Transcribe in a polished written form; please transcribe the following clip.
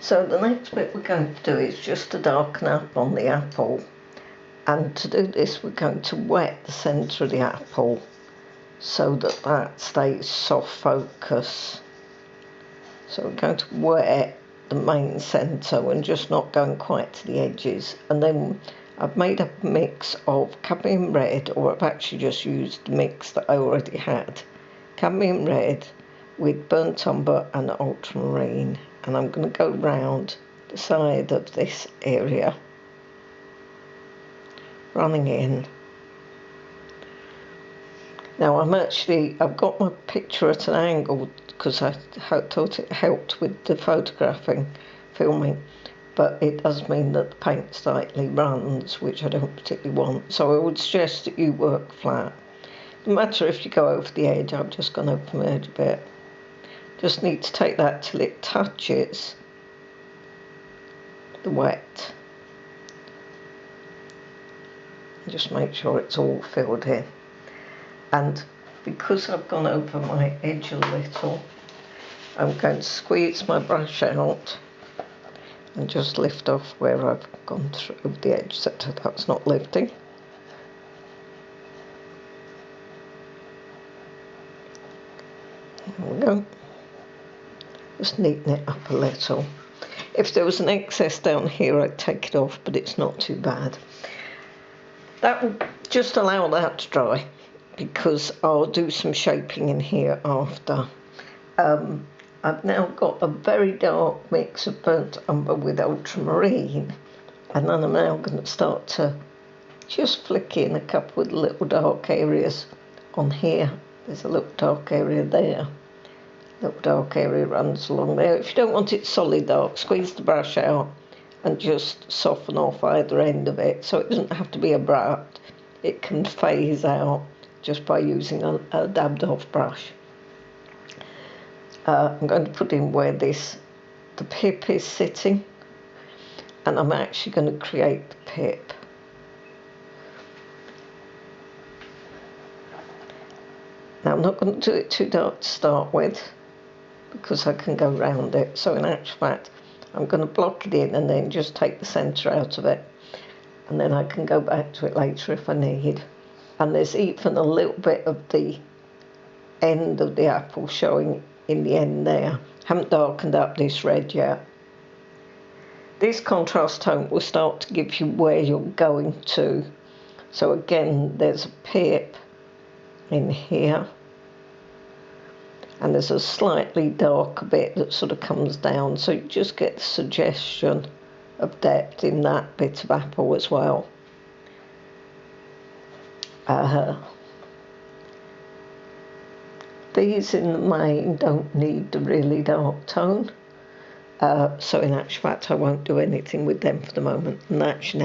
So the next bit we're going to do is just to darken up on the apple, and to do this we're going to wet the centre of the apple so that that stays soft focus. So we're going to wet the main centre and just not going quite to the edges, and then I've made up a mix of cadmium red, or I've actually just used the mix that I already had, cadmium red with burnt umber and ultramarine, and I'm going to go round the side of this area, running in. Now I've got my picture at an angle because I thought it helped with the filming, but it does mean that the paint slightly runs, which I don't particularly want, so I would suggest that you work flat. No matter if you go over the edge, I've just gone over the edge a bit. Just need to take that till it touches the wet. Just make sure it's all filled in. And because I've gone over my edge a little, I'm going to squeeze my brush out and just lift off where I've gone through the edge, so that's not lifting. There we go. Just neaten it up a little. If there was an excess down here, I'd take it off, but it's not too bad. That will just allow that to dry, because I'll do some shaping in here after. I've now got a very dark mix of burnt umber with ultramarine, and then I'm now going to start to just flick in a couple of little dark areas on here. There's a little dark area there. Little dark area runs along there. If you don't want it solid dark, squeeze the brush out and just soften off either end of it, so it doesn't have to be abrupt. It can phase out just by using a dabbed off brush. I'm going to put in where the pip is sitting, and I'm actually going to create the pip. Now I'm not going to do it too dark to start with, because I can go round it, so in actual fact I'm going to block it in and then just take the centre out of it, and then I can go back to it later if I need. And there's even a little bit of the end of the apple showing in the end there. Haven't darkened up this red yet. This contrast tone will start to give you where you're going to. So again, there's a pip in here, and there's a slightly darker bit that sort of comes down, so you just get the suggestion of depth in that bit of apple as well. These in the main don't need the really dark tone, so in actual fact I won't do anything with them for the moment, and that's your next